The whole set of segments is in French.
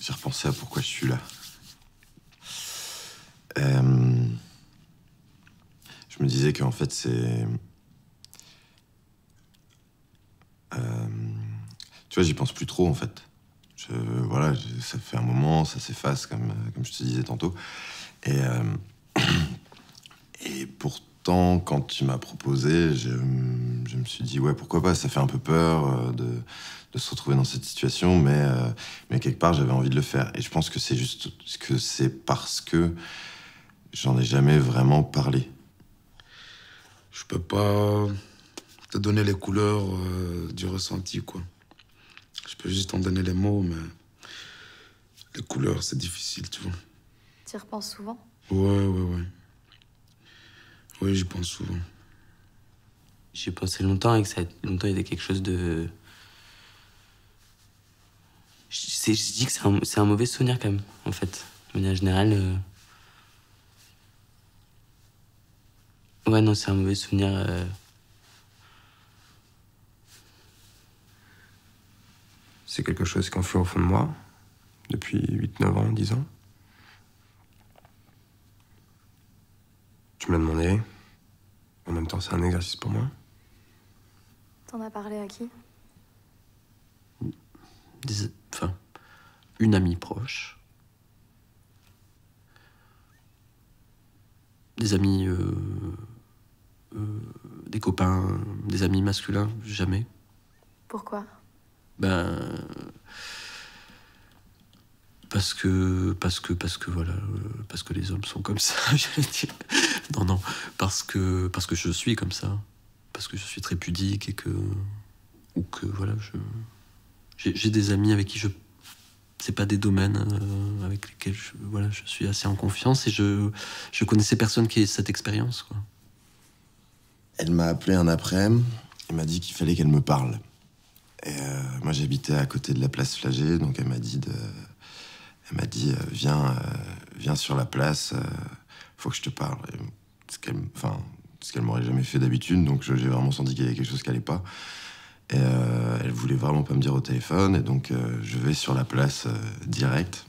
J'ai repensé à pourquoi je suis là. Je me disais qu'en fait, c'est... tu vois, j'y pense plus trop, en fait. Voilà, ça fait un moment, ça s'efface, comme je te disais tantôt. Et pourtant, quand tu m'as proposé, je me suis dit, ouais, pourquoi pas, ça fait un peu peur de se retrouver dans cette situation, mais quelque part, j'avais envie de le faire. Et je pense que c'est juste que c'est parce que j'en ai jamais vraiment parlé. Je peux pas te donner les couleurs du ressenti, quoi. Je peux juste t'en donner les mots, mais les couleurs, c'est difficile, tu vois. Tu y repenses souvent? Ouais. Oui, j'y pense souvent. J'ai passé longtemps et que ça a longtemps été quelque chose de... Je dis que c'est un mauvais souvenir quand même, en fait. De manière générale... Ouais, non, c'est un mauvais souvenir. C'est quelque chose qui enfouit au fond de moi, depuis 8-9 ans, 10 ans. Tu me l'as demandé. En même temps, c'est un exercice pour moi. T'en as parlé à qui? Enfin, une amie proche. Des amis... des copains, des amis masculins, jamais. Pourquoi? Parce que voilà, parce que les hommes sont comme ça, j'allais dire. Non, parce que je suis comme ça, parce que je suis très pudique ou que voilà, j'ai des amis avec qui c'est pas des domaines avec lesquels je suis assez en confiance et je connais ces personnes qui aient cette expérience, quoi. Elle m'a appelé un après-midi, elle m'a dit qu'il fallait qu'elle me parle. Et moi, j'habitais à côté de la place Flagey, donc elle m'a dit viens sur la place, faut que je te parle. Ce qu'elle m'aurait jamais fait d'habitude, donc j'ai vraiment senti qu'il y avait quelque chose qui allait pas. Et elle voulait vraiment pas me dire au téléphone, et donc je vais sur la place direct.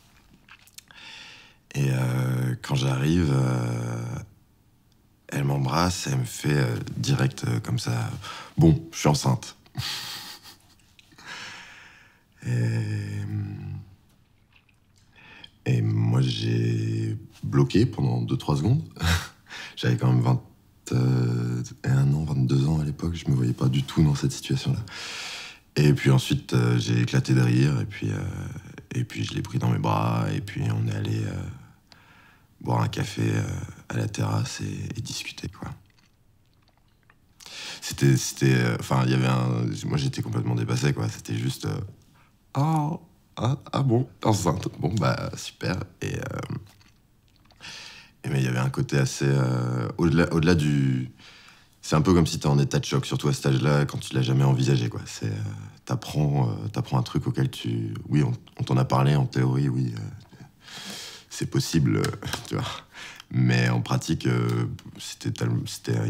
Et quand j'arrive, elle m'embrasse, elle me fait direct comme ça, bon, je suis enceinte. Et moi, j'ai bloqué pendant 2-3 secondes. J'avais quand même 21 ans, 22 ans à l'époque. Je me voyais pas du tout dans cette situation-là. Et puis ensuite, j'ai éclaté de rire. Et puis, je l'ai pris dans mes bras. Et puis, on est allé boire un café à la terrasse et discuter, quoi. Enfin, il y avait moi, j'étais complètement dépassé, quoi. C'était juste... Ah bon, enceinte. Bon, bah, super. Mais il y avait un côté assez... au-delà du... C'est un peu comme si t'es en état de choc, surtout à cet âge-là, quand tu l'as jamais envisagé, quoi. T'apprends un truc auquel tu... Oui, on t'en a parlé, en théorie, oui. C'est possible, tu vois. Mais en pratique, c'était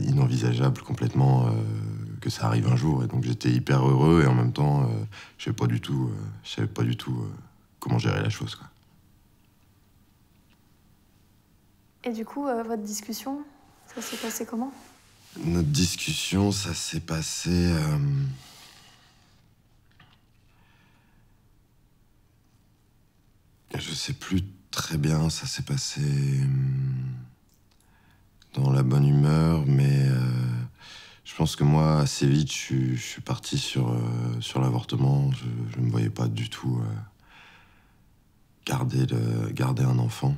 inenvisageable complètement que ça arrive un jour. Et donc j'étais hyper heureux et en même temps, je savais pas du tout comment gérer la chose, quoi. Et du coup, votre discussion, ça s'est passé comment? Notre discussion, ça s'est passé... Je sais plus très bien, ça s'est passé dans la bonne humeur, mais je pense que moi, assez vite, je suis parti sur l'avortement. Je me voyais pas du tout garder un enfant.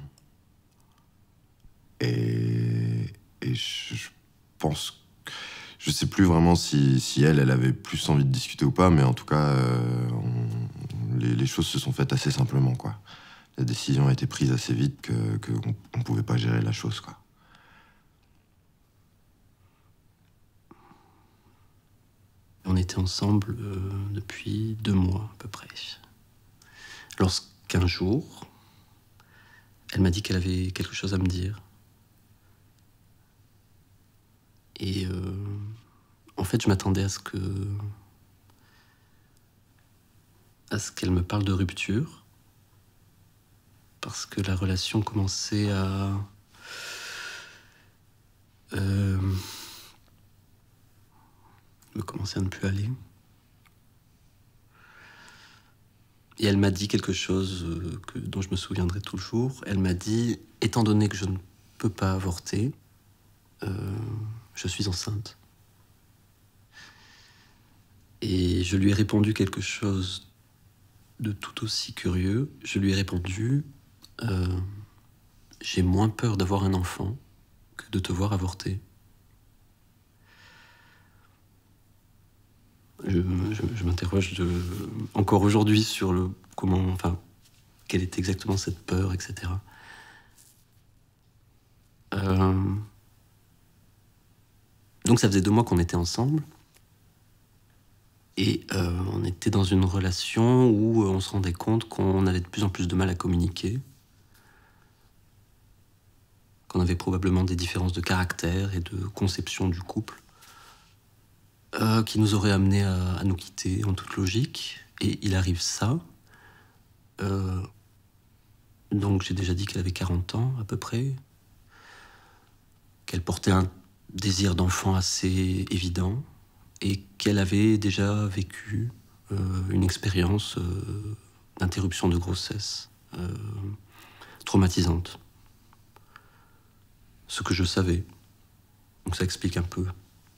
Et je pense... Je sais plus vraiment si elle avait plus envie de discuter ou pas, mais en tout cas, les choses se sont faites assez simplement, quoi. La décision a été prise assez vite qu'on pouvait pas gérer la chose, quoi. On était ensemble depuis 2 mois, à peu près. Lorsqu'un jour, elle m'a dit qu'elle avait quelque chose à me dire. Et en fait, je m'attendais à ce qu'elle me parle de rupture. parce que la relation commençait à... commençait à ne plus aller. Et elle m'a dit quelque chose dont je me souviendrai toujours. Elle m'a dit, étant donné que je ne peux pas avorter, je suis enceinte. Et je lui ai répondu quelque chose de tout aussi curieux. Je lui ai répondu, j'ai moins peur d'avoir un enfant que de te voir avorter. Je m'interroge encore aujourd'hui sur quelle est exactement cette peur, etc. Donc ça faisait 2 mois qu'on était ensemble. Et on était dans une relation où on se rendait compte qu'on avait de plus en plus de mal à communiquer, qu'on avait probablement des différences de caractère et de conception du couple, qui nous auraient amenés à nous quitter en toute logique. Et il arrive ça. Donc j'ai déjà dit qu'elle avait 40 ans à peu près, qu'elle portait un désir d'enfant assez évident, et qu'elle avait déjà vécu une expérience d'interruption de grossesse traumatisante. Ce que je savais. Donc ça explique un peu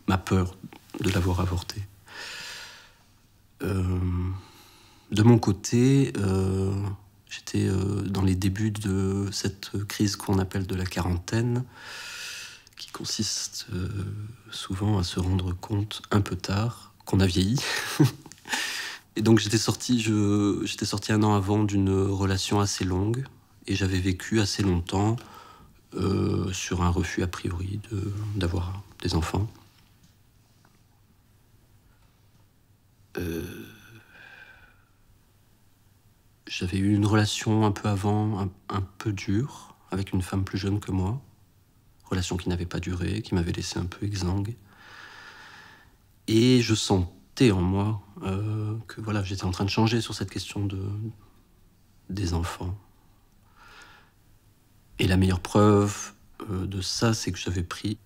ma peur de l'avoir avorté. De mon côté, j'étais dans les débuts de cette crise qu'on appelle de la quarantaine, qui consiste souvent à se rendre compte un peu tard qu'on a vieilli. Et donc j'étais sorti 1 an avant d'une relation assez longue, et j'avais vécu assez longtemps sur un refus a priori d'avoir des enfants. J'avais eu une relation un peu avant, un peu dure, avec une femme plus jeune que moi. Relation qui n'avait pas duré, qui m'avait laissé un peu exsangue. Et je sentais en moi que voilà, j'étais en train de changer sur cette question des enfants. Et la meilleure preuve de ça, c'est que j'avais pris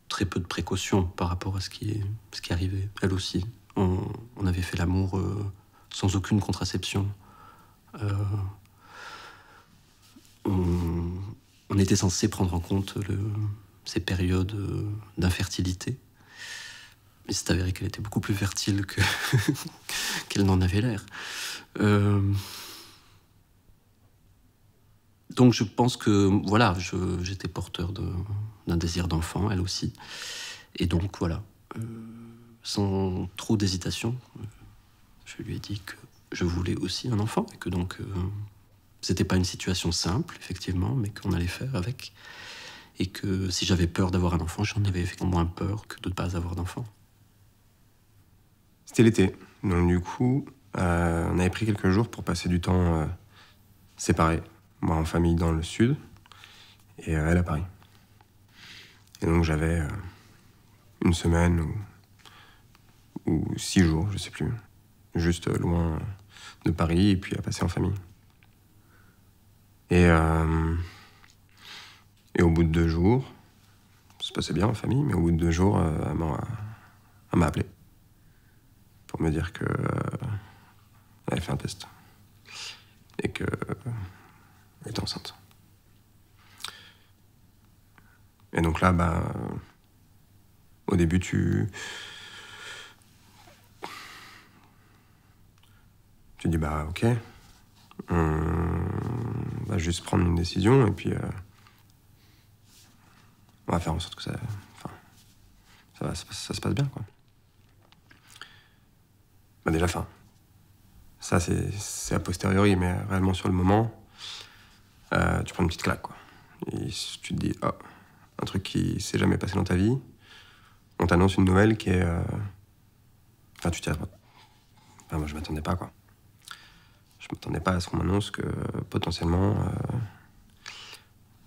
très peu de précautions par rapport à ce qui arrivait. Elle aussi. On avait fait l'amour sans aucune contraception. On était censé prendre en compte ces périodes d'infertilité. Mais c'est avéré qu'elle était beaucoup plus fertile qu'elle n'en avait l'air. Donc je pense que voilà, j'étais porteur d'un désir d'enfant, elle aussi. Et donc voilà, sans trop d'hésitation, je lui ai dit que je voulais aussi un enfant, et que donc c'était pas une situation simple, effectivement, mais qu'on allait faire avec. Et que si j'avais peur d'avoir un enfant, j'en avais effectivement moins peur que de ne pas avoir d'enfant. C'était l'été, donc du coup, on avait pris quelques jours pour passer du temps séparés. Moi en famille dans le sud, et elle à Paris. Et donc j'avais 1 semaine ou 6 jours, je sais plus, juste loin de Paris, et puis à passer en famille. Et au bout de 2 jours, ça se passait bien en famille, mais au bout de 2 jours, elle m'a appelé pour me dire que elle avait fait un test et que elle était enceinte. Et donc là, au début, tu dis ok, on va juste prendre une décision et puis on va faire en sorte que ça se passe bien, quoi. Déjà, ça c'est a posteriori, mais réellement sur le moment, tu prends une petite claque, quoi. Et tu te dis, oh, un truc qui s'est jamais passé dans ta vie, on t'annonce une nouvelle qui est... tu t'y attends. Moi, je m'attendais pas, quoi. Je m'attendais pas à ce qu'on m'annonce que potentiellement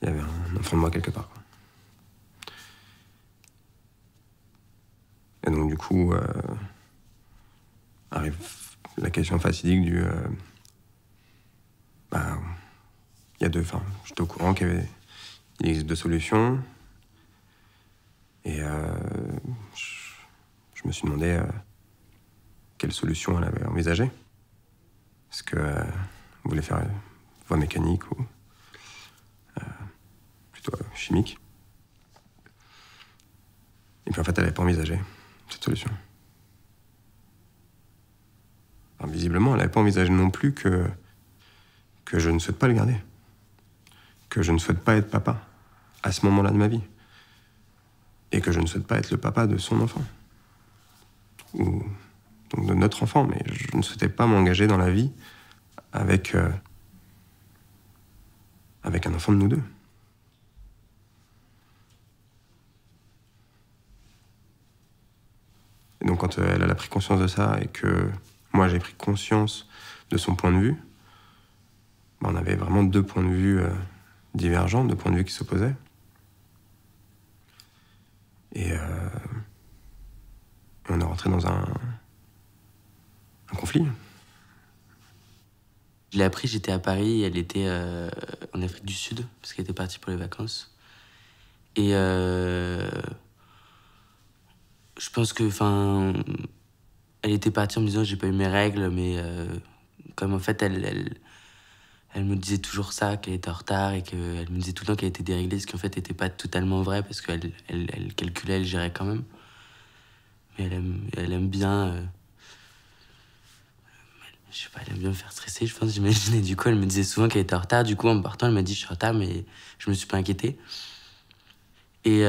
il y avait un enfant de moi quelque part, quoi. Et donc du coup arrive la question fatidique du j'étais au courant il existe 2 solutions. Et je me suis demandé quelle solution elle avait envisagée. Est-ce qu'elle voulait faire voie mécanique ou plutôt chimique. Et puis en fait, elle n'avait pas envisagé cette solution. Enfin, visiblement, elle n'avait pas envisagé non plus que je ne souhaite pas le garder. Que je ne souhaite pas être papa à ce moment-là de ma vie. Et que je ne souhaite pas être le papa de son enfant. Ou donc de notre enfant, mais je ne souhaitais pas m'engager dans la vie avec un enfant de nous deux. Et donc quand elle a pris conscience de ça et que moi j'ai pris conscience de son point de vue, on avait vraiment 2 points de vue divergents, 2 points de vue qui s'opposaient. Et on est rentré dans un conflit. Je l'ai appris, j'étais à Paris, elle était en Afrique du Sud, parce qu'elle était partie pour les vacances. Et je pense que, elle était partie en me disant j'ai pas eu mes règles, mais comme en fait elle me disait toujours ça, qu'elle était en retard, et qu'elle me disait tout le temps qu'elle était déréglée, ce qui en fait n'était pas totalement vrai, parce qu'elle calculait, elle gérait quand même. Mais elle aime bien... je sais pas, elle aime bien me faire stresser, je pense, j'imagine. Et du coup, elle me disait souvent qu'elle était en retard. Du coup, en me partant, elle m'a dit je suis en retard, mais je me suis pas inquiété. Et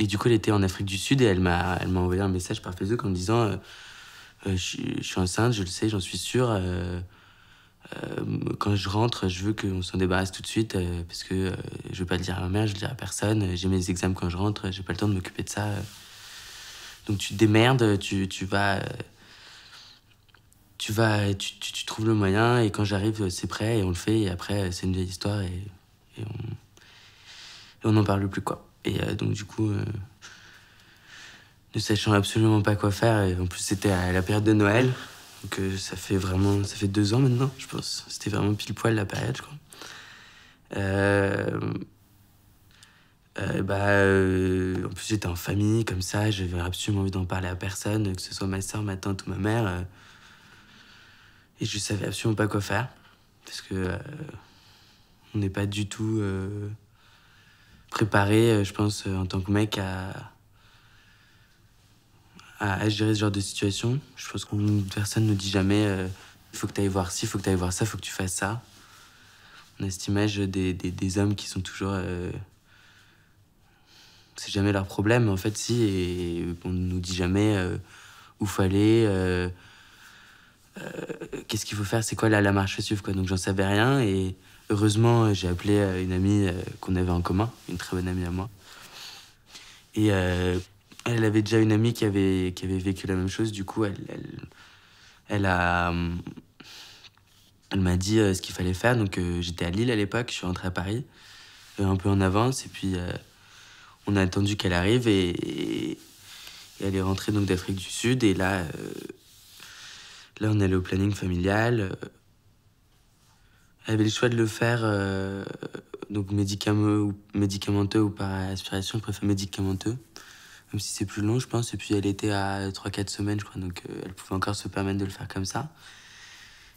du coup, elle était en Afrique du Sud et elle m'a envoyé un message par Facebook en me disant je suis enceinte, je le sais, j'en suis sûre. Quand je rentre, je veux qu'on s'en débarrasse tout de suite parce que je veux pas le dire à ma mère, je le dirai à personne. J'ai mes examens quand je rentre, j'ai pas le temps de m'occuper de ça. Donc tu te démerdes, tu trouves le moyen, et quand j'arrive, c'est prêt et on le fait, et après c'est une vieille histoire et on n'en parle plus, quoi. Et donc du coup, ne sachant absolument pas quoi faire, et en plus c'était à la période de Noël, donc ça fait 2 ans maintenant, je pense. C'était vraiment pile poil la période, je crois. En plus j'étais en famille comme ça, j'avais absolument envie d'en parler à personne, que ce soit ma soeur, ma tante ou ma mère. Et je savais absolument pas quoi faire, parce que on n'est pas du tout préparé, je pense, en tant que mec à gérer ce genre de situation. Je pense que personne ne nous dit jamais il faut que tu ailles voir ci, il faut que tu ailles voir ça, il faut que tu fasses ça. On a cette image des hommes qui sont toujours... c'est jamais leur problème, en fait, si, et on nous dit jamais où faut aller, qu'est-ce qu'il faut faire, c'est quoi la marche à suivre, quoi. Donc j'en savais rien, et heureusement j'ai appelé une amie qu'on avait en commun, une très bonne amie à moi. Et elle avait déjà une amie qui avait vécu la même chose, du coup elle m'a dit ce qu'il fallait faire. Donc j'étais à Lille à l'époque, je suis rentré à Paris un peu en avance, et puis on a attendu qu'elle arrive, et elle est rentrée donc d'Afrique du Sud, et là on est allé au planning familial. Elle avait le choix de le faire donc médicamenteux ou par aspiration. Je préfère médicamenteux, même si c'est plus long, je pense. Et puis elle était à 3-4 semaines, je crois, donc elle pouvait encore se permettre de le faire comme ça.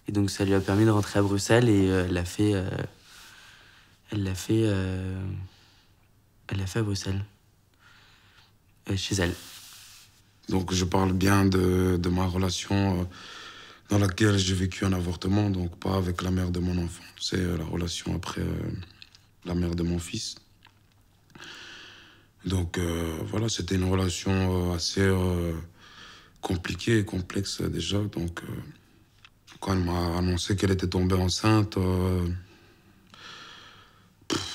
Et donc ça lui a permis de rentrer à Bruxelles, et elle l'a fait à Bruxelles, chez elle. Donc je parle bien de ma relation dans laquelle j'ai vécu un avortement, donc pas avec la mère de mon enfant. C'est la relation après la mère de mon fils. Donc voilà, c'était une relation assez compliquée et complexe déjà. Donc quand elle m'a annoncé qu'elle était tombée enceinte,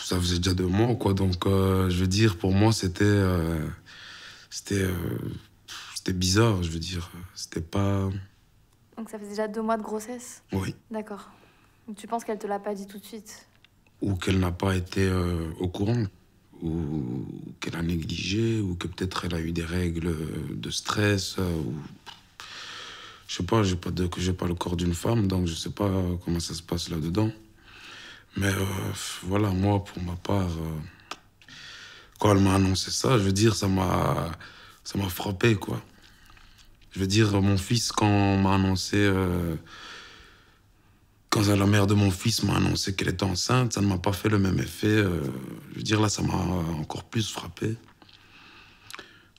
ça faisait déjà 2 mois, quoi. Donc je veux dire, pour moi, c'était bizarre, je veux dire. C'était pas... Donc ça faisait déjà 2 mois de grossesse? Oui. D'accord. Donc tu penses qu'elle te l'a pas dit tout de suite? Ou qu'elle n'a pas été au courant, ou qu'elle a négligé, ou que peut-être elle a eu des règles de stress, ou... Je sais pas, j'ai pas le corps d'une femme, donc je sais pas comment ça se passe là-dedans. Mais voilà, moi, pour ma part, quand elle m'a annoncé ça, je veux dire, ça m'a frappé, quoi. Je veux dire, mon fils, quand on m'a annoncé... quand la mère de mon fils m'a annoncé qu'elle était enceinte, ça ne m'a pas fait le même effet. Je veux dire, là, ça m'a encore plus frappé.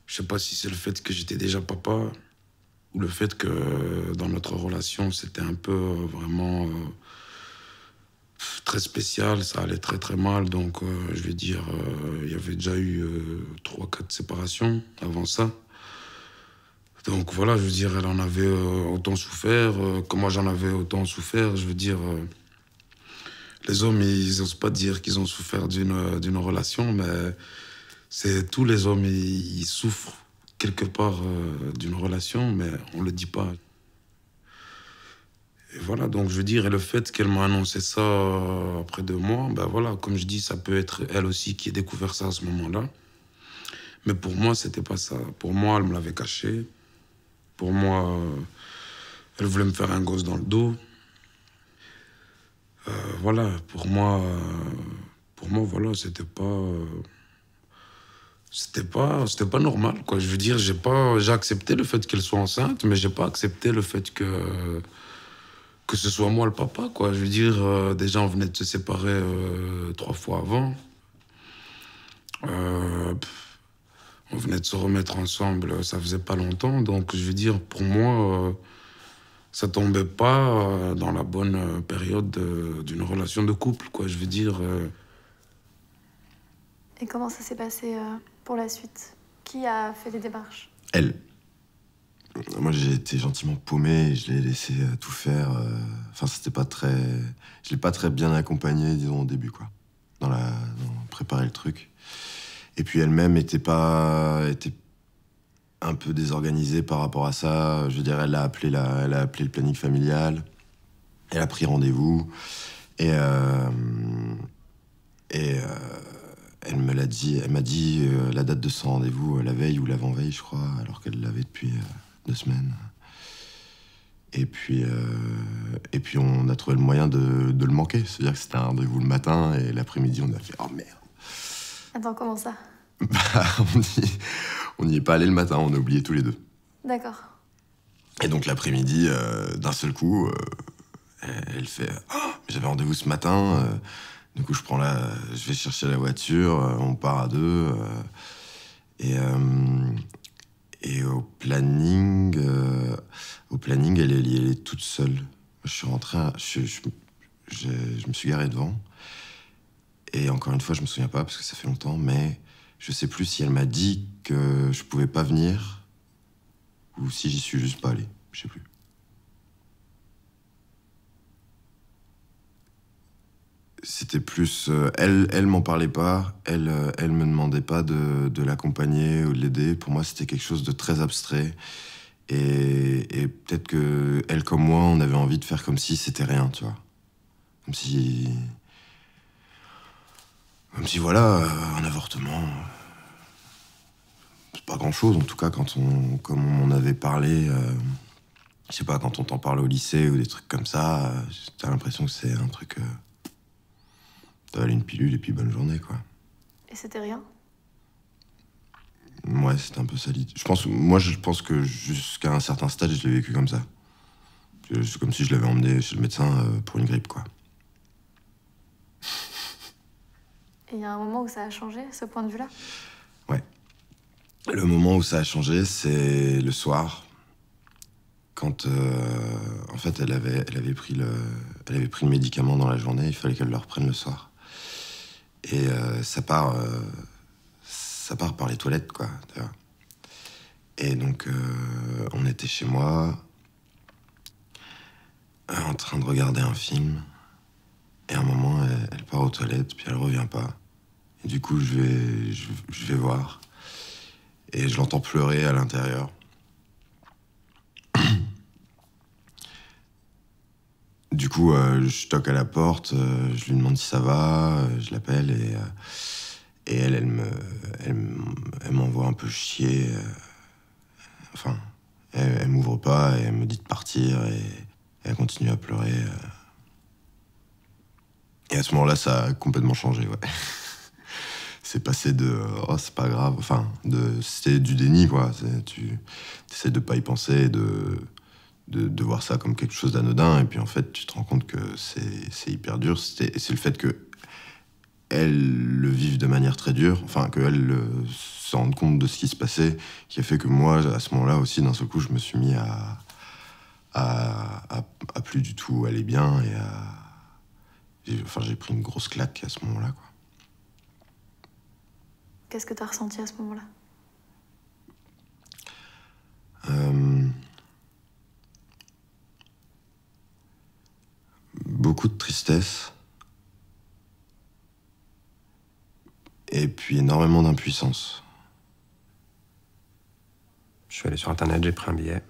Je sais pas si c'est le fait que j'étais déjà papa ou le fait que dans notre relation, c'était un peu vraiment très spécial. Ça allait très très mal. Donc, je vais dire, il y avait déjà eu 3-4 séparations avant ça. Donc voilà, je veux dire, elle en avait autant souffert que moi j'en avais autant souffert. Je veux dire, les hommes, ils n'osent pas dire qu'ils ont souffert d'une relation, mais c'est tous les hommes, ils souffrent quelque part d'une relation, mais on ne le dit pas. Et voilà, donc je veux dire, et le fait qu'elle m'a annoncé ça après 2 mois, ben voilà, comme je dis, ça peut être elle aussi qui a découvert ça à ce moment-là. Mais pour moi, c'était pas ça. Pour moi, elle me l'avait caché. Pour moi, elle voulait me faire un gosse dans le dos. Voilà, pour moi, voilà, c'était pas normal, quoi. Je veux dire, j'ai accepté le fait qu'elle soit enceinte, mais j'ai pas accepté le fait que ce soit moi le papa, quoi. Je veux dire, déjà, on venait de se séparer 3 fois avant. On venait de se remettre ensemble, ça faisait pas longtemps. Donc, je veux dire, pour moi, ça tombait pas dans la bonne période d'une relation de couple, quoi. Je veux dire... Et comment ça s'est passé pour la suite? Qui a fait les démarches? Elle. Moi, j'ai été gentiment paumé et je l'ai laissé tout faire. Enfin, c'était pas très... Je l'ai pas très bien accompagné, disons, au début, quoi. Dans préparer le truc. Et puis elle-même était un peu désorganisée par rapport à ça. Je veux dire, elle a appelé le planning familial. Elle a pris rendez-vous. Et elle me l'a dit. Elle m'a dit la date de son rendez-vous la veille ou l'avant-veille, je crois, alors qu'elle l'avait depuis 2 semaines. Et puis on a trouvé le moyen de le manquer. C'est-à-dire que c'était un rendez-vous le matin et l'après-midi, on a fait « Oh merde !» Attends, comment ça? Bah, on n'y est pas allé le matin, on a oublié tous les deux. D'accord. Et donc l'après-midi, d'un seul coup, elle fait « Oh, j'avais rendez-vous ce matin. Du coup, je vais chercher la voiture, on part à 2. Et au planning, elle est toute seule. Je suis rentré, je me suis garé devant. Et encore une fois, je me souviens pas parce que ça fait longtemps, mais je sais plus si elle m'a dit que je pouvais pas venir ou si j'y suis juste pas allé. Je sais plus. C'était plus... elle m'en parlait pas, elle me demandait pas de l'accompagner ou de l'aider. Pour moi, c'était quelque chose de très abstrait. Et peut-être que elle comme moi, on avait envie de faire comme si c'était rien, tu vois. Comme si voilà, un avortement, c'est pas grand-chose. En tout cas, comme on en avait parlé, je sais pas, quand on t'en parle au lycée ou des trucs comme ça, t'as l'impression que c'est un truc... t'avales une pilule et puis bonne journée, quoi. Et c'était rien? Ouais, c'était un peu sali. Je pense que jusqu'à un certain stade, je l'ai vécu comme ça. C'est comme si je l'avais emmené chez le médecin pour une grippe, quoi. Et il y a un moment où ça a changé, ce point de vue-là? Ouais. Le moment où ça a changé, c'est le soir. Quand, en fait, elle avait pris le médicament dans la journée, il fallait qu'elle le reprenne le soir. Et ça part par les toilettes, quoi. Tu vois. Et donc, on était chez moi, en train de regarder un film. Et à un moment, elle part aux toilettes, puis elle revient pas. Et du coup, je vais voir. Et je l'entends pleurer à l'intérieur. Du coup, je toque à la porte, je lui demande si ça va, je l'appelle et elle m'envoie un peu chier. Enfin, elle m'ouvre pas et elle me dit de partir et elle continue à pleurer. Et à ce moment-là, ça a complètement changé, ouais. C'est passé de oh, c'est pas grave, enfin, c'est du déni, quoi. Tu essaies de pas y penser, de voir ça comme quelque chose d'anodin, et puis en fait, tu te rends compte que c'est hyper dur. C'est le fait que elle le vive de manière très dure, enfin, qu'elle se rende compte de ce qui se passait, qui a fait que moi, à ce moment-là aussi, d'un seul coup, je me suis mis à plus du tout aller bien, et j'ai pris une grosse claque à ce moment-là, quoi. Qu'est-ce que tu as ressenti à ce moment-là? Beaucoup de tristesse. Et puis énormément d'impuissance. Je suis allé sur Internet, j'ai pris un billet.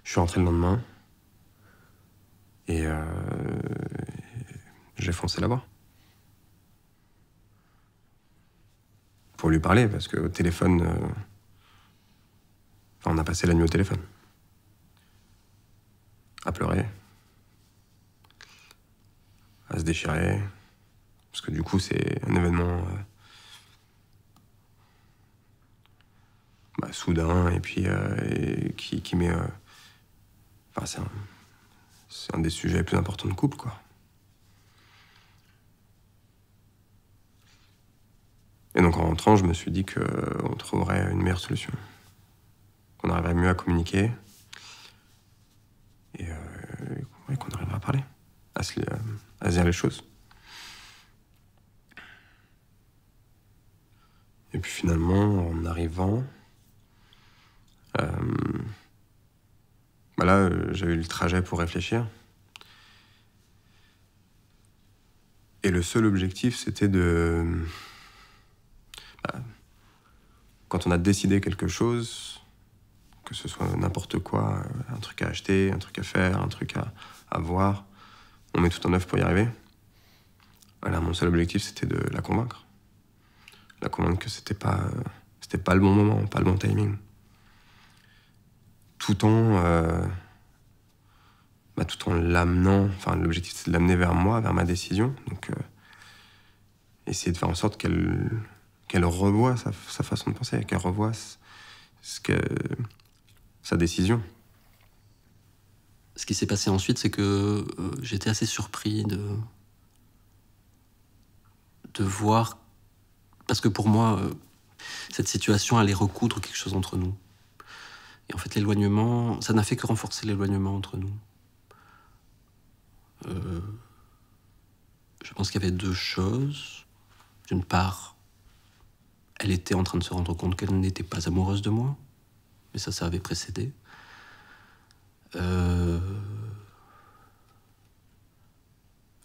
Je suis rentré le lendemain. Et j'ai foncé là-bas. Pour lui parler, parce qu'au téléphone... on a passé la nuit au téléphone. À pleurer. À se déchirer. Parce que du coup, c'est un événement soudain et puis qui met... Enfin, c'est un des sujets les plus importants de couple, quoi. Et donc en rentrant, je me suis dit qu'on trouverait une meilleure solution. Qu'on arriverait mieux à communiquer. Et qu'on arriverait à parler. À se dire les choses. Et puis finalement, en arrivant... là, j'ai eu le trajet pour réfléchir. Et le seul objectif, c'était de... quand on a décidé quelque chose, que ce soit n'importe quoi, un truc à acheter, un truc à faire, un truc à voir, on met tout en œuvre pour y arriver. Voilà, mon seul objectif, c'était de la convaincre. La convaincre que c'était pas le bon moment, pas le bon timing. Tout en l'amenant, enfin l'objectif c'est de l'amener vers moi, vers ma décision. Donc essayer de faire en sorte qu'elle revoie sa façon de penser, qu'elle revoie sa décision. Ce qui s'est passé ensuite, c'est que j'étais assez surpris de voir, parce que pour moi, cette situation allait recoudre quelque chose entre nous. Et en fait, l'éloignement, ça n'a fait que renforcer l'éloignement entre nous. Je pense qu'il y avait deux choses. D'une part, elle était en train de se rendre compte qu'elle n'était pas amoureuse de moi, mais ça avait précédé.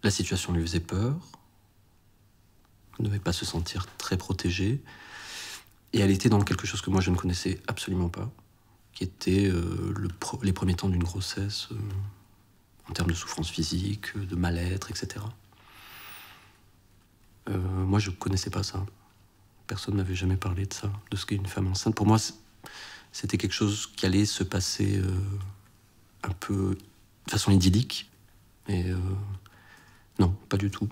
La situation lui faisait peur. Elle ne devait pas se sentir très protégée. Et elle était dans quelque chose que moi je ne connaissais absolument pas, qui était les premiers temps d'une grossesse, en termes de souffrance physique, de mal-être, etc. Moi, je ne connaissais pas ça. Personne ne m'avait jamais parlé de ça, de ce qu'est une femme enceinte. Pour moi, c'était quelque chose qui allait se passer un peu de façon idyllique. Et non, pas du tout.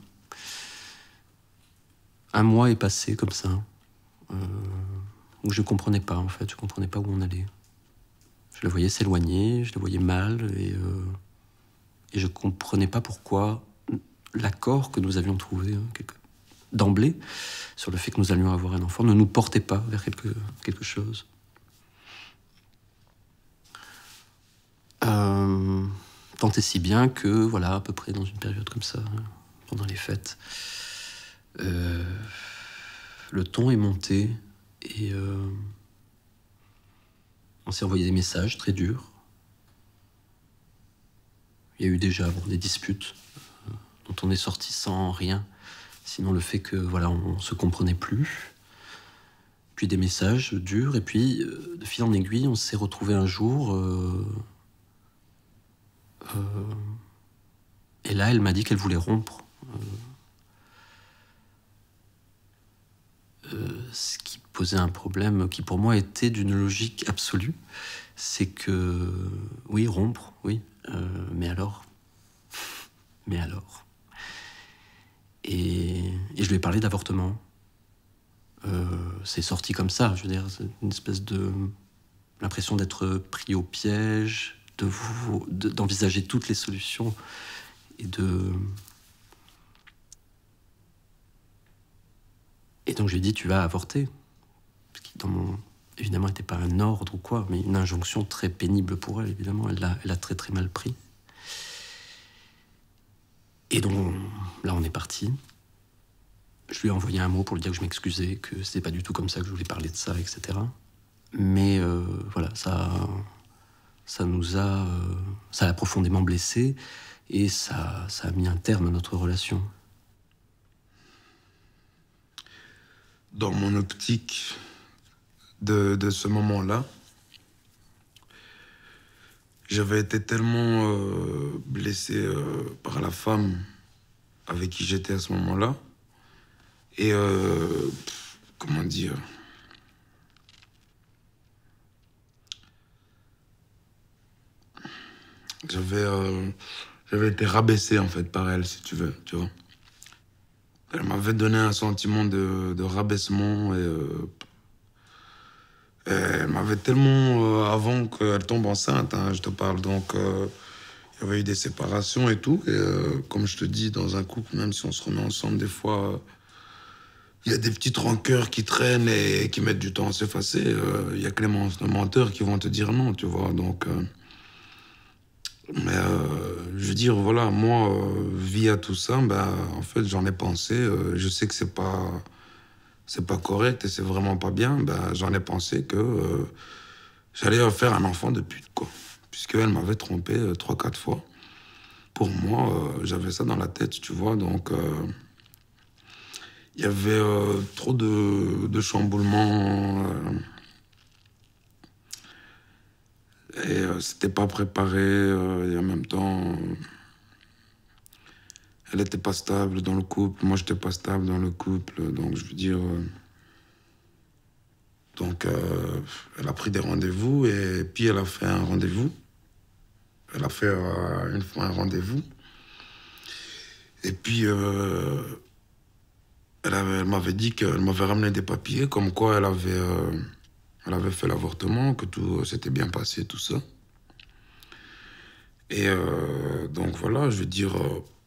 Un mois est passé comme ça, où je ne comprenais pas, en fait. Je ne comprenais pas où on allait. Je la voyais s'éloigner, je la voyais mal, et je ne comprenais pas pourquoi l'accord que nous avions trouvé d'emblée sur le fait que nous allions avoir un enfant ne nous portait pas vers quelque chose. Tant et si bien que, voilà, à peu près dans une période comme ça, pendant les fêtes, le ton est monté et on s'est envoyé des messages très durs. Il y a eu déjà des disputes dont on est sorti sans rien, sinon le fait que voilà, on se comprenait plus. Puis des messages durs, et puis de fil en aiguille, on s'est retrouvés un jour. Et là, elle m'a dit qu'elle voulait rompre. Ce qui posait un problème qui pour moi était d'une logique absolue, c'est que oui, rompre, oui, mais alors je lui ai parlé d'avortement. C'est sorti comme ça, je veux dire, c'est une espèce de... l'impression d'être pris au piège, d'envisager toutes les solutions et donc je lui ai dit, tu vas avorter. Ce qui, évidemment, n'était pas un ordre ou quoi, mais une injonction très pénible pour elle, évidemment. Elle l'a très très mal pris. Et donc, là, on est parti. Je lui ai envoyé un mot pour lui dire que je m'excusais, que c'était pas du tout comme ça que je voulais parler de ça, etc. Mais voilà, ça l'a profondément blessé et ça a mis un terme à notre relation. Dans mon optique de ce moment-là, j'avais été tellement blessé par la femme avec qui j'étais à ce moment-là. Et comment dire, j'avais été rabaissé en fait par elle, si tu veux, tu vois. Elle m'avait donné un sentiment de rabaissement et elle m'avait tellement, avant qu'elle tombe enceinte, hein, je te parle, donc il y avait eu des séparations et tout. Et comme je te dis, dans un couple, même si on se remet ensemble, des fois, il y a des petites rancœurs qui traînent et qui mettent du temps à s'effacer. Il y a que les menteurs qui vont te dire non, tu vois. Donc, mais je veux dire, voilà, moi, via tout ça, ben, en fait, j'en ai pensé. Je sais que c'est pas correct et c'est vraiment pas bien. Ben, j'en ai pensé que j'allais faire un enfant de pute, quoi. Puisqu'elle m'avait trompé 3-4 fois. Pour moi, j'avais ça dans la tête, tu vois. Donc, il y avait trop de chamboulements. Et c'était pas préparé. Et en même temps, elle était pas stable dans le couple. Moi, j'étais pas stable dans le couple. Donc, je veux dire... Donc, elle a pris des rendez-vous et puis elle a fait un rendez-vous. Elle a fait une fois un rendez-vous. Et puis, elle m'avait dit qu'elle m'avait ramené des papiers, comme quoi elle avait fait l'avortement, que tout s'était bien passé, tout ça. Et donc voilà, je veux dire,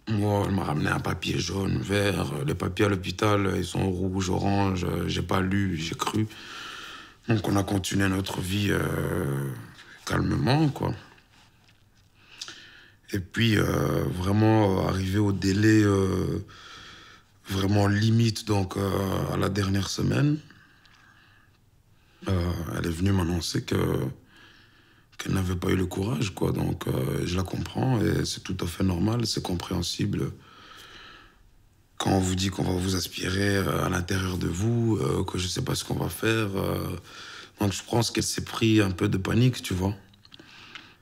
moi, elle m'a ramené un papier jaune, vert. Les papiers à l'hôpital, ils sont rouges, orange. J'ai pas lu, j'ai cru. Donc on a continué notre vie calmement, quoi. Et puis, vraiment, arrivé au délai vraiment limite, donc à la dernière semaine, elle est venue m'annoncer qu'elle n'avait pas eu le courage, quoi. Donc, je la comprends et c'est tout à fait normal, c'est compréhensible. Quand on vous dit qu'on va vous aspirer à l'intérieur de vous, que je ne sais pas ce qu'on va faire. Donc, je pense qu'elle s'est pris un peu de panique, tu vois.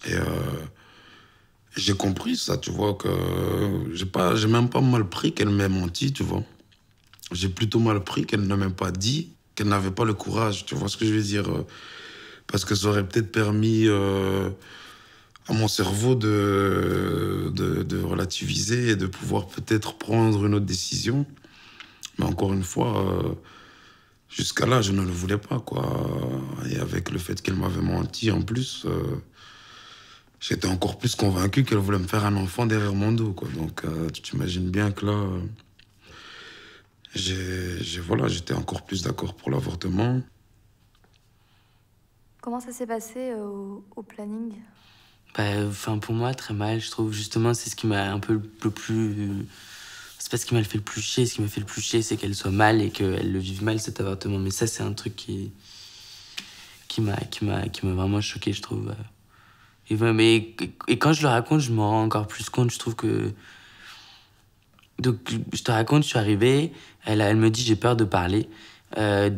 Et j'ai compris ça, tu vois, que j'ai même pas mal pris qu'elle m'ait menti, tu vois. J'ai plutôt mal pris qu'elle ne m'ait pas dit qu'elle n'avait pas le courage, tu vois ce que je veux dire. Parce que ça aurait peut-être permis à mon cerveau de relativiser et de pouvoir peut-être prendre une autre décision. Mais encore une fois, jusqu'à là, je ne le voulais pas, quoi. Et avec le fait qu'elle m'avait menti en plus... j'étais encore plus convaincu qu'elle voulait me faire un enfant derrière mon dos, quoi. Donc, tu t'imagines bien que là, voilà, j'étais encore plus d'accord pour l'avortement. Comment ça s'est passé au planning? Pour moi, très mal, je trouve. Justement, c'est ce qui m'a un peu le plus... C'est pas ce qui m'a fait le plus chier. Ce qui m'a fait le plus chier, c'est qu'elle soit mal et qu'elle le vive mal, cet avortement. Mais ça, c'est un truc qui m'a vraiment choqué, je trouve. Et quand je le raconte, je m'en rends encore plus compte. Je trouve que... Donc, je te raconte, je suis arrivé, elle me dit, j'ai peur de parler à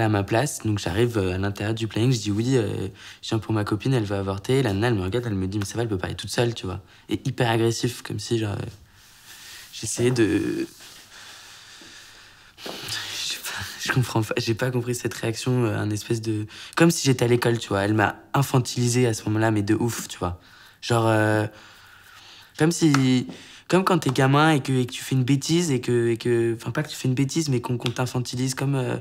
ma place. Donc, j'arrive à l'intérieur du planning, je dis oui, je viens pour ma copine, elle veut avorter. La nana, elle me regarde, elle me dit, mais ça va, elle peut parler toute seule, tu vois. Et hyper agressif, comme si, genre, j'essayais de... Je comprends pas, j'ai pas compris cette réaction, un espèce de... Comme si j'étais à l'école, tu vois. Elle m'a infantilisé à ce moment-là, mais de ouf, tu vois. Genre, comme si comme quand t'es gamin et que tu fais une bêtise enfin pas que tu fais une bêtise mais qu'on t'infantilise comme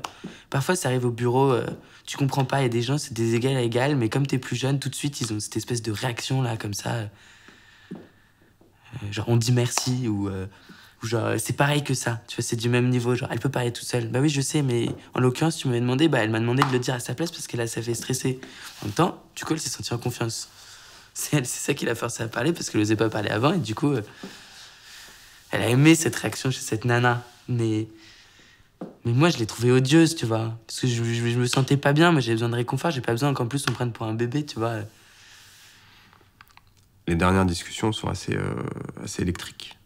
parfois ça arrive au bureau, tu comprends pas, il y a des gens c'est des égal à égal mais comme t'es plus jeune tout de suite ils ont cette espèce de réaction là comme ça, genre on dit merci ou genre c'est pareil que ça, tu vois, c'est du même niveau, genre elle peut parler toute seule, bah oui je sais mais en l'occurrence tu m'avais demandé, bah elle m'a demandé de le dire à sa place parce que là ça fait stresser. En même temps du coup elle s'est sentie en confiance, c'est ça qui l'a forcé à parler parce qu'elle osait pas parler avant et du coup elle a aimé cette réaction chez cette nana. Mais moi, je l'ai trouvée odieuse, tu vois. Parce que je me sentais pas bien, mais j'avais besoin de réconfort. J'ai pas besoin qu'en plus on me prenne pour un bébé, tu vois. Les dernières discussions sont assez électriques.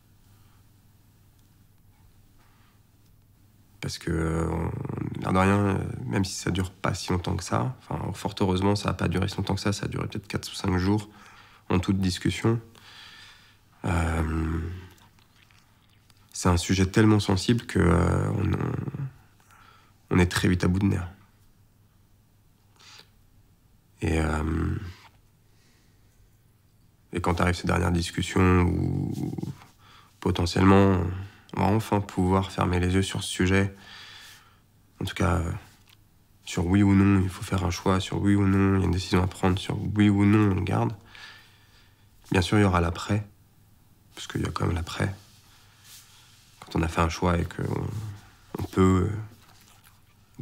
Parce que, l'air de rien, même si ça dure pas si longtemps que ça, enfin, fort heureusement, ça a pas duré si longtemps que ça a duré peut-être 4 ou 5 jours en toute discussion. C'est un sujet tellement sensible que on est très vite à bout de nerfs. Et quand arrivent ces dernières discussions où potentiellement on va enfin pouvoir fermer les yeux sur ce sujet, en tout cas sur oui ou non il faut faire un choix, sur oui ou non il y a une décision à prendre, sur oui ou non on le garde. Bien sûr il y aura l'après, parce qu'il y a quand même l'après. Quand on a fait un choix et qu'on peut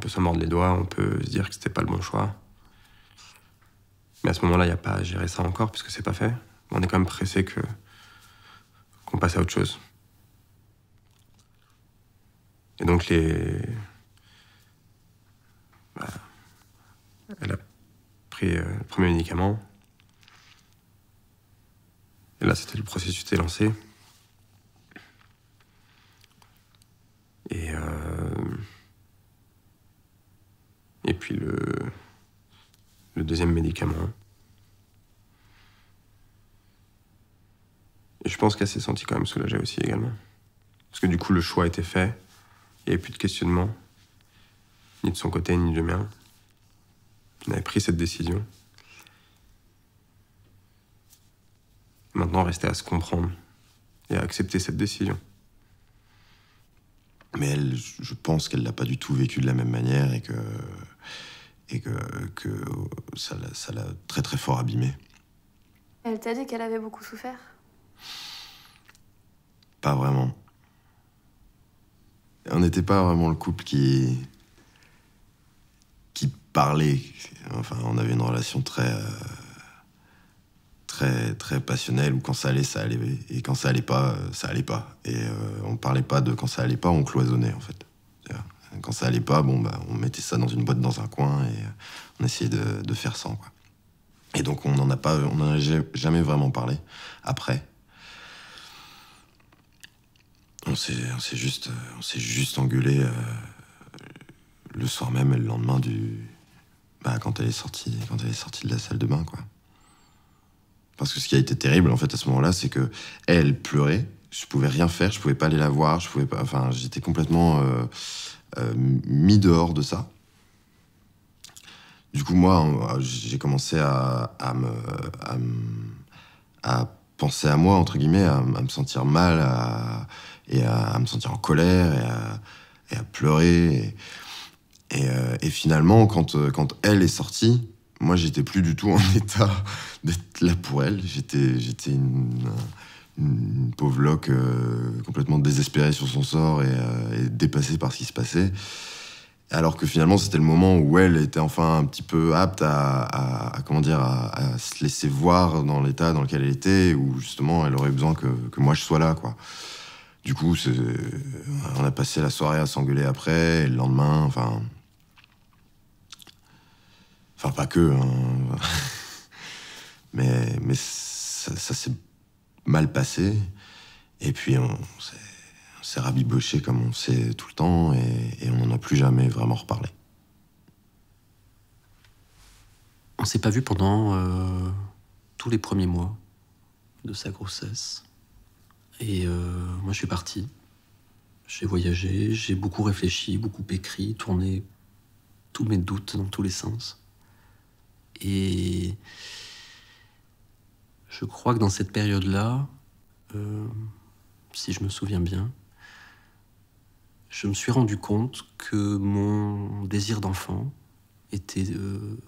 s'en mordre les doigts, on peut se dire que c'était pas le bon choix. Mais à ce moment-là, il n'y a pas à gérer ça encore, puisque c'est pas fait. On est quand même pressé qu'on passe à autre chose. Et donc elle a pris le premier médicament. Et là, le processus était lancé. Et puis le deuxième médicament. Et je pense qu'elle s'est sentie quand même soulagée aussi également. Parce que du coup, le choix était fait. Il n'y avait plus de questionnement. Ni de son côté, ni du mien. On avait pris cette décision. Maintenant, restait à se comprendre et à accepter cette décision. Mais elle, je pense qu'elle l'a pas du tout vécu de la même manière et que ça l'a très très fort abîmée. Elle t'a dit qu'elle avait beaucoup souffert? Pas vraiment. On n'était pas vraiment le couple qui parlait. Enfin, on avait une relation très passionnelle où quand ça allait, ça allait. Et quand ça allait pas, ça allait pas. Et on parlait pas de quand ça allait pas, on cloisonnait en fait. Quand ça allait pas, bon, bah, on mettait ça dans une boîte dans un coin et on essayait de faire sans, quoi. Et donc on n'en a jamais vraiment parlé. Après, on s'est juste engueulé le soir même et le lendemain quand elle est sortie de la salle de bain, quoi. Parce que ce qui a été terrible en fait à ce moment-là, c'est que elle pleurait, je pouvais rien faire, je pouvais pas aller la voir, j'étais complètement mis dehors de ça. Du coup, moi, j'ai commencé à penser à moi, entre guillemets, à me sentir mal, et à me sentir en colère, et à pleurer. Et finalement, quand elle est sortie, moi, j'étais plus du tout en état d'être là pour elle. J'étais une pauvre loque complètement désespérée sur son sort et dépassée par ce qui se passait. Alors que finalement, c'était le moment où elle était enfin un petit peu apte à se laisser voir dans l'état dans lequel elle était, où justement elle aurait besoin que moi je sois là, quoi. Du coup, on a passé la soirée à s'engueuler après, et le lendemain, enfin pas que, hein. mais ça s'est mal passé, et puis on s'est rabiboché comme on sait tout le temps, et on n'en a plus jamais vraiment reparlé. On s'est pas vu pendant tous les premiers mois de sa grossesse. Et moi, je suis parti. J'ai voyagé, j'ai beaucoup réfléchi, beaucoup écrit, tourné tous mes doutes dans tous les sens. Et je crois que dans cette période-là, si je me souviens bien, je me suis rendu compte que mon désir d'enfant était,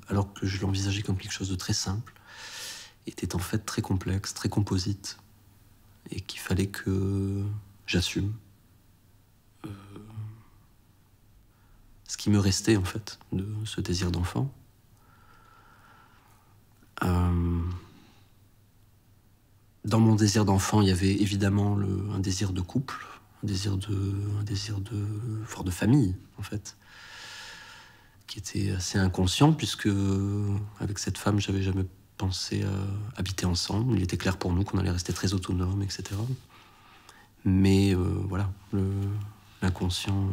alors que je l'envisageais comme quelque chose de très simple, était en fait très complexe, très composite, et qu'il fallait que j'assume ce qui me restait en fait de ce désir d'enfant. Dans mon désir d'enfant, il y avait évidemment un désir de couple, un désir voire de famille en fait, qui était assez inconscient puisque avec cette femme, j'avais jamais pensé à habiter ensemble. Il était clair pour nous qu'on allait rester très autonomes, etc. Mais voilà, l'inconscient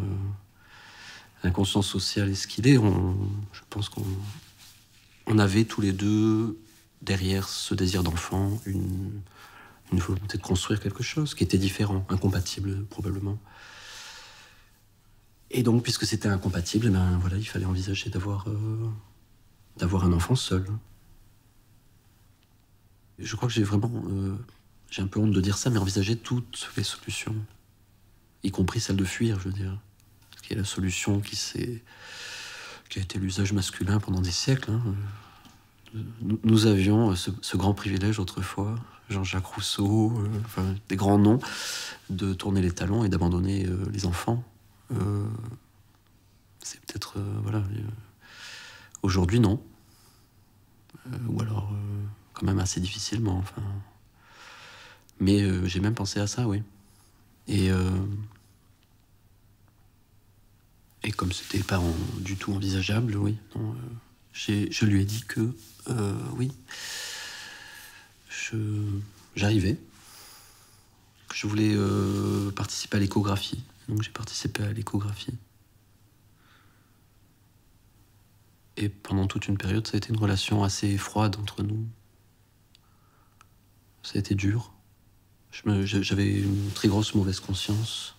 social est ce qu'il est. Je pense qu'on avait tous les deux, derrière ce désir d'enfant, une volonté de construire quelque chose qui était différent, incompatible probablement. Et donc, puisque c'était incompatible, eh ben, voilà, il fallait envisager d'avoir un enfant seul. Je crois que j'ai vraiment... j'ai un peu honte de dire ça, mais envisager toutes les solutions, y compris celle de fuir, je veux dire. Qui est la solution qui a été l'usage masculin pendant des siècles. Hein. Nous avions ce grand privilège autrefois, Jean-Jacques Rousseau, enfin, des grands noms, de tourner les talons et d'abandonner les enfants. C'est peut-être... voilà. Aujourd'hui, non. Ou alors, quand même assez difficilement. Enfin. Mais j'ai même pensé à ça, oui. Et comme c'était pas du tout envisageable, oui. Non, je lui ai dit que, oui, j'arrivais, que je voulais participer à l'échographie. Donc j'ai participé à l'échographie. Et pendant toute une période, ça a été une relation assez froide entre nous. Ça a été dur. J'avais une très grosse mauvaise conscience.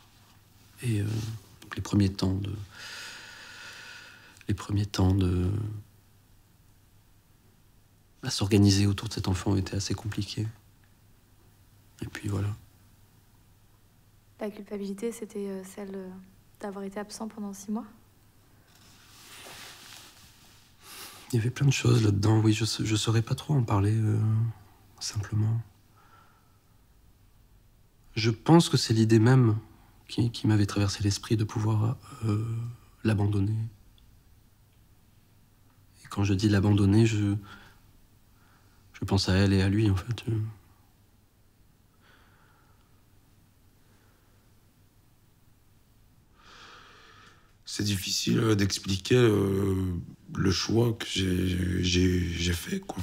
Et les premiers temps à s'organiser autour de cet enfant était assez compliqué. Et puis voilà. La culpabilité, c'était celle d'avoir été absent pendant 6 mois? Il y avait plein de choses là-dedans, oui, je saurais pas trop en parler, simplement. Je pense que c'est l'idée même qui m'avait traversé l'esprit de pouvoir l'abandonner. Et quand je dis l'abandonner, je pense à elle et à lui, en fait. C'est difficile d'expliquer le choix que j'ai fait, quoi.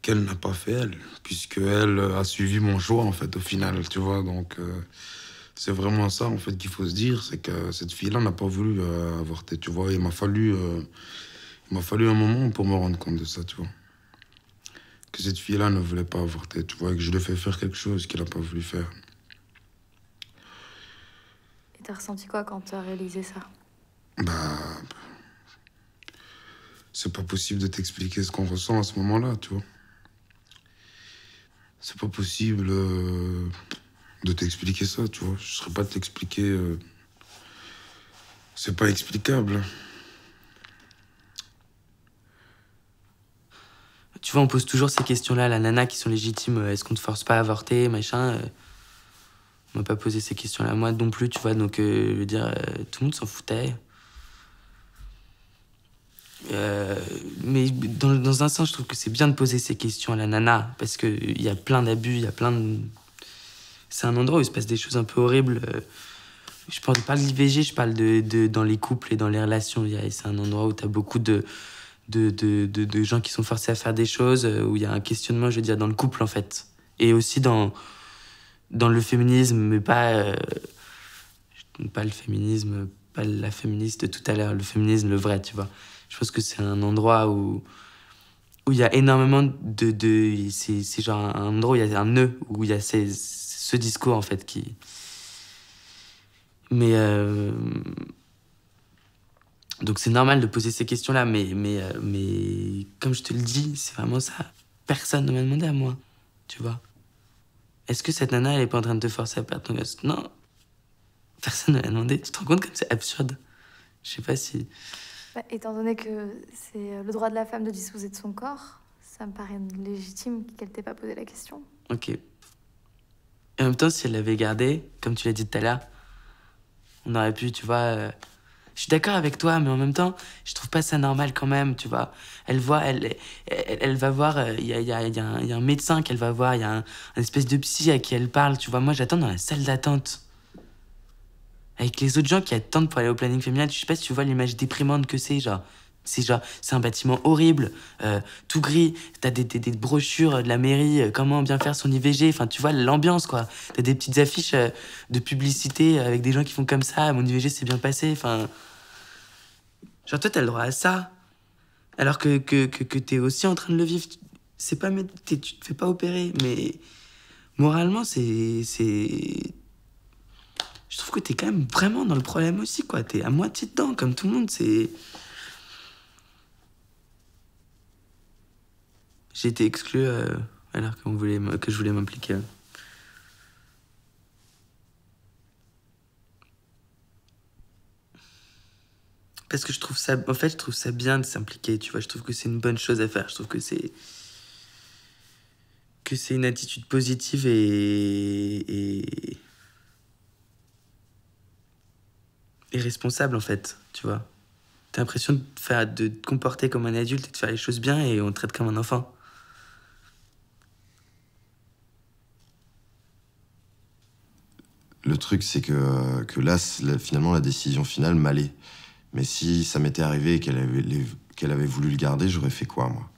Qu'elle n'a pas fait, elle, puisqu'elle a suivi mon choix, en fait, au final, tu vois. Donc, c'est vraiment ça, en fait, qu'il faut se dire, c'est que cette fille-là n'a pas voulu avorter, tu vois. Il m'a fallu un moment pour me rendre compte de ça, tu vois. Que cette fille-là ne voulait pas avorter, tu vois, et que je lui ai fait faire quelque chose qu'elle n'a pas voulu faire. Et t'as ressenti quoi quand t'as réalisé ça? Bah... c'est pas possible de t'expliquer ce qu'on ressent à ce moment-là, tu vois. C'est pas possible de t'expliquer ça, tu vois. Je saurais pas t'expliquer... c'est pas explicable. Tu vois, on pose toujours ces questions-là à la nana qui sont légitimes. Est-ce qu'on te force pas à avorter, machin On m'a pas posé ces questions-là, moi non plus, tu vois. Donc, je veux dire, tout le monde s'en foutait. Mais dans un sens, je trouve que c'est bien de poser ces questions à la nana, parce qu'il y a plein d'abus, il y a plein de... C'est un endroit où il se passe des choses un peu horribles. Je parle pas de l'IVG, je parle dans les couples et dans les relations. C'est un endroit où t'as beaucoup de gens qui sont forcés à faire des choses, où il y a un questionnement, je veux dire, dans le couple, en fait. Et aussi dans le féminisme, mais pas le féminisme, pas la féministe de tout à l'heure, le féminisme, le vrai, tu vois. Je pense que c'est un endroit où il y a énormément c'est genre un endroit où il y a un nœud, où il y a ce discours, en fait, qui... Mais... Donc c'est normal de poser ces questions-là, mais comme je te le dis, c'est vraiment ça. Personne ne m'a demandé à moi, tu vois. est-ce que cette nana, elle est pas en train de te forcer à perdre ton gosse? Non. Personne ne l'a demandé. Tu te rends compte comme c'est absurde? Je sais pas si... Bah, étant donné que c'est le droit de la femme de disposer de son corps, ça me paraît légitime qu'elle t'ait pas posé la question. Ok. Et en même temps, si elle l'avait gardé, comme tu l'as dit tout à l'heure, on aurait pu, tu vois... Je suis d'accord avec toi, mais en même temps, je trouve pas ça normal quand même, tu vois. Elle va voir, il y a un médecin qu'elle va voir, il y a un espèce de psy à qui elle parle, tu vois. Moi, j'attends dans la salle d'attente. Avec les autres gens qui attendent pour aller au planning familial, je sais pas si tu vois l'image déprimante que c'est, genre. C'est un bâtiment horrible, tout gris, t'as des brochures de la mairie, comment bien faire son IVG, enfin tu vois l'ambiance quoi. T'as des petites affiches de publicité avec des gens qui font comme ça, mon IVG s'est bien passé, enfin... Genre toi t'as le droit à ça, alors que t'es aussi en train de le vivre. C'est pas... Tu te fais pas opérer, mais moralement c'est... Je trouve que t'es quand même vraiment dans le problème aussi quoi, t'es à moitié dedans comme tout le monde, c'est... J'ai été exclu alors que je voulais m'impliquer. Parce que je trouve ça... En fait, je trouve ça bien de s'impliquer, tu vois. Je trouve que c'est une bonne chose à faire. Je trouve que c'est... Que c'est une attitude positive et responsable, en fait, tu vois. T'as l'impression de te comporter comme un adulte et de faire les choses bien et on te traite comme un enfant. Le truc, c'est que là, finalement, la décision finale m'allait. Mais si ça m'était arrivé et qu'elle avait voulu le garder, j'aurais fait quoi, moi?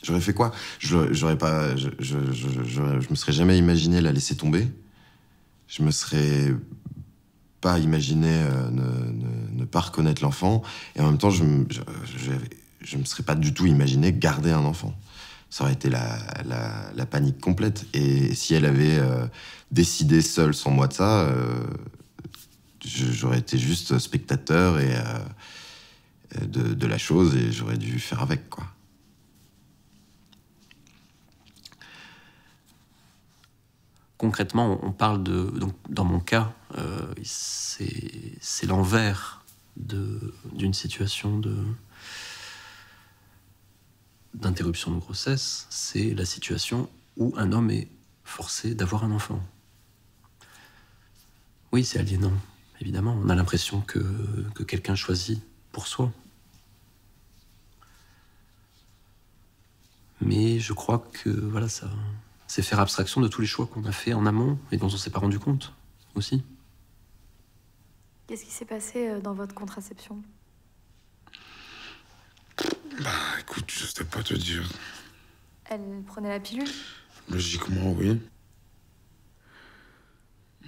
J'aurais fait quoi? J'aurais pas... Je me serais jamais imaginé la laisser tomber. Je me serais pas imaginé ne pas reconnaître l'enfant. Et en même temps, je me serais pas du tout imaginé garder un enfant. Ça aurait été la panique complète. Et si elle avait décidé seule, sans moi de ça, j'aurais été juste spectateur de la chose et j'aurais dû faire avec, quoi. Concrètement, on parle de... Donc, dans mon cas, c'est l'envers d'une situation d'interruption de grossesse. C'est la situation où un homme est forcé d'avoir un enfant. Oui, c'est aliénant, évidemment. On a l'impression que quelqu'un choisit pour soi. Mais je crois que, voilà, ça... C'est faire abstraction de tous les choix qu'on a fait en amont et dont on s'est pas rendu compte, aussi. Qu'est-ce qui s'est passé dans votre contraception? Bah, écoute, je sais pas te dire. Elle prenait la pilule? Logiquement, oui.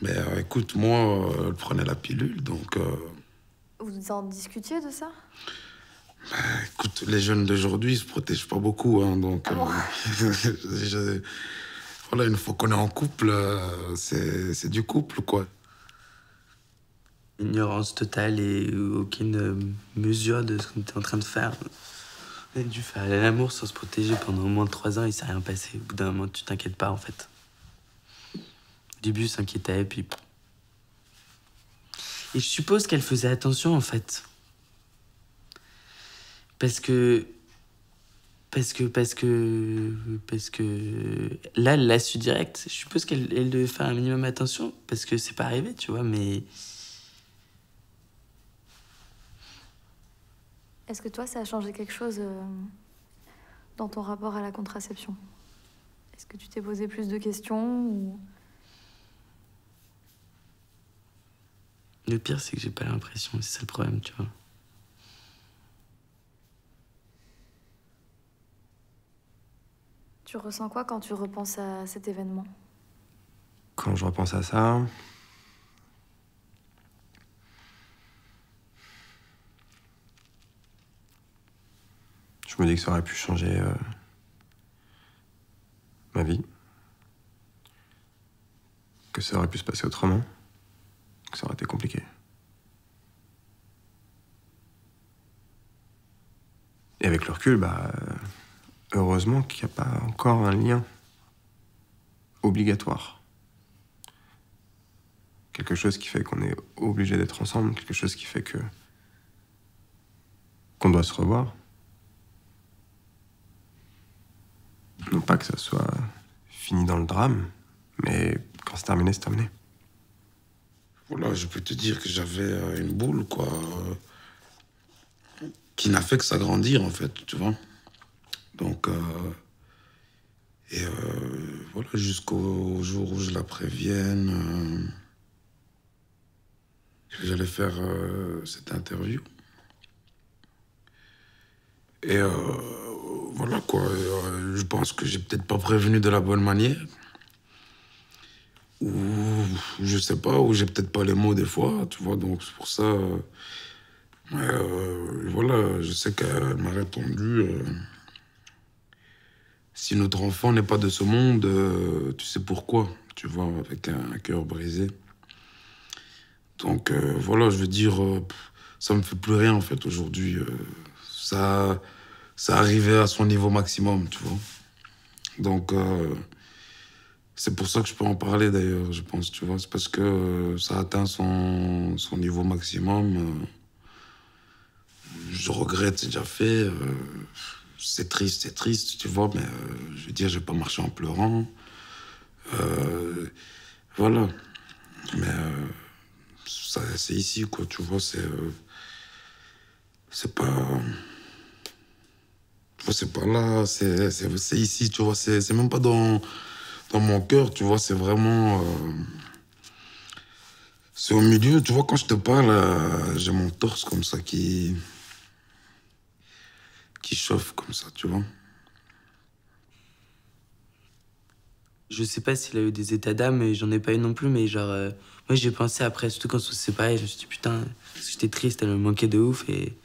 Mais écoute, moi, elle prenait la pilule, donc... Vous en discutiez de ça? Bah, écoute, les jeunes d'aujourd'hui, ils se protègent pas beaucoup, hein, donc... Ah bon? Voilà, une fois qu'on est en couple, c'est du couple, quoi. Ignorance totale et aucune mesure de ce qu'on était en train de faire. On a dû faire l'amour sans se protéger pendant au moins 3 ans et il s'est rien passé. Au bout d'un moment, tu t'inquiètes pas, en fait. Au début, il s'inquiétait, puis... Et je suppose qu'elle faisait attention, en fait. Parce que là, elle l'a su direct. Je suppose qu'elle devait faire un minimum attention parce que c'est pas arrivé, tu vois, mais... Est-ce que toi, ça a changé quelque chose dans ton rapport à la contraception? Est-ce que tu t'es posé plus de questions ou... Le pire, c'est que j'ai pas l'impression, c'est ça le problème, tu vois. Tu ressens quoi quand tu repenses à cet événement? Quand je repense à ça... Je me dis que ça aurait pu changer ma vie. Que ça aurait pu se passer autrement. Que ça aurait été compliqué. Et avec le recul, bah... heureusement qu'il n'y a pas encore un lien obligatoire. Quelque chose qui fait qu'on est obligé d'être ensemble, quelque chose qui fait que qu'on doit se revoir. Non pas que ça soit fini dans le drame, mais quand c'est terminé, c'est terminé. Voilà, je peux te dire que j'avais une boule, quoi, qui n'a fait que s'agrandir, en fait, tu vois. Donc, voilà, jusqu'au jour où je la prévienne que j'allais faire cette interview. Et voilà, quoi. Je pense que j'ai peut-être pas prévenu de la bonne manière. Ou je sais pas, ou j'ai peut-être pas les mots des fois, tu vois, donc c'est pour ça. Voilà, je sais qu'elle m'a répondu si notre enfant n'est pas de ce monde, tu sais pourquoi, tu vois, avec un cœur brisé. Donc voilà, je veux dire, ça me fait plus rien en fait aujourd'hui. Ça arrivait à son niveau maximum, tu vois. Donc c'est pour ça que je peux en parler d'ailleurs, je pense, tu vois. C'est parce que ça atteint son niveau maximum. Je regrette, c'est déjà fait. C'est triste, tu vois, mais je veux dire, je vais pas marcher en pleurant. Voilà. Mais c'est ici, quoi, tu vois, c'est pas... C'est pas là, c'est ici, tu vois, c'est même pas dans mon cœur, tu vois, c'est vraiment... c'est au milieu, tu vois, quand je te parle, j'ai mon torse comme ça qui chauffe comme ça, tu vois. Je sais pas s'il a eu des états d'âme, mais j'en ai pas eu non plus, mais genre... moi, j'ai pensé après, surtout quand on s'est séparés, je me suis dit, putain, j'étais triste, elle me manquait de ouf, et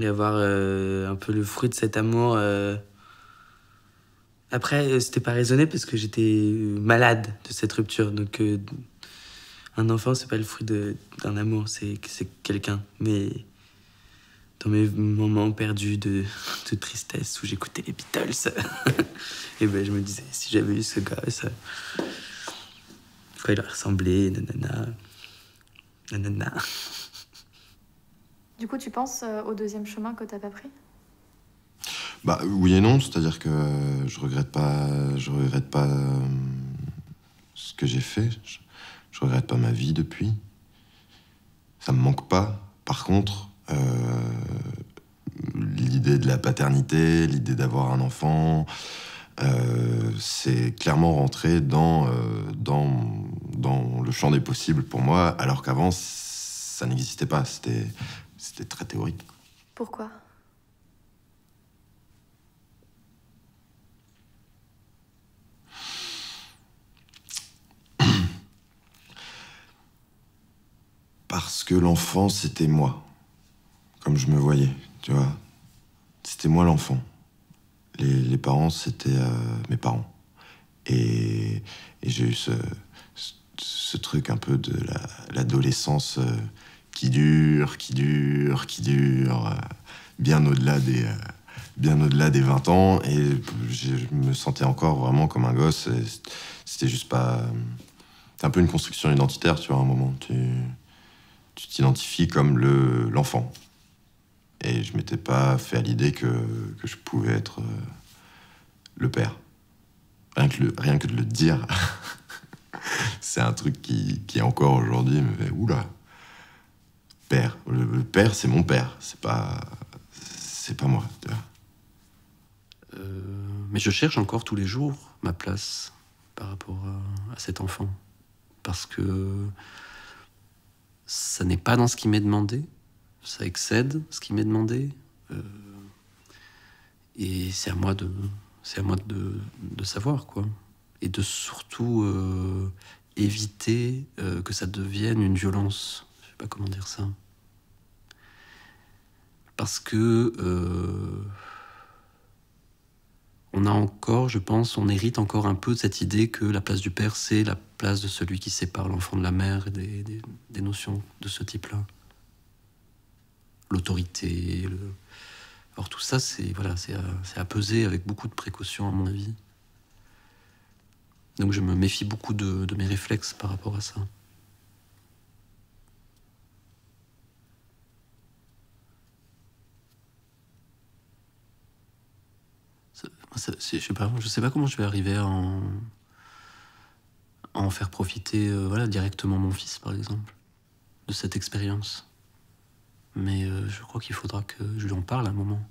avoir un peu le fruit de cet amour... Après, c'était pas raisonné parce que j'étais malade de cette rupture, donc... un enfant, c'est pas le fruit d'un amour, c'est quelqu'un, mais... Dans mes moments perdus de tristesse où j'écoutais les Beatles, et ben je me disais, si j'avais eu ce gosse, quoi il aurait ressemblé, nanana, nanana. Du coup, tu penses au deuxième chemin que t'as pas pris? Bah oui et non, c'est-à-dire que je regrette pas ce que j'ai fait. Je regrette pas ma vie depuis. Ça me manque pas. Par contre, l'idée de la paternité, l'idée d'avoir un enfant, c'est clairement rentré dans le champ des possibles pour moi, alors qu'avant, ça n'existait pas. C'était très théorique. Pourquoi? Parce que l'enfant, c'était moi. Comme je me voyais, tu vois. C'était moi l'enfant. Les parents, c'était mes parents. Et j'ai eu ce truc un peu de l'adolescence qui dure, bien au-delà des 20 ans. Et je me sentais encore vraiment comme un gosse. Et c'était juste pas... C'est un peu une construction identitaire, tu vois, à un moment. Tu t'identifies comme l'enfant. Et je m'étais pas fait à l'idée que je pouvais être le père. Rien que de le dire, c'est un truc qui encore aujourd'hui me fait oula. Père. Le père, c'est mon père. C'est pas moi. Tu vois. Mais je cherche encore tous les jours ma place par rapport à cet enfant. Parce que ça n'est pas dans ce qui m'est demandé. Ça excède ce qui m'est demandé. Et c'est à moi de savoir, quoi. Et de surtout éviter que ça devienne une violence. Je sais pas comment dire ça. Parce que on a encore, je pense, on hérite encore un peu de cette idée que la place du père, c'est la place de celui qui sépare l'enfant de la mère et des notions de ce type-là. L'autorité, Or tout ça, c'est à peser avec beaucoup de précaution, à mon avis. Donc je me méfie beaucoup de mes réflexes par rapport à ça. Je sais pas comment je vais arriver à en faire profiter voilà, directement mon fils, par exemple, de cette expérience. Mais je crois qu'il faudra que je lui en parle à un moment.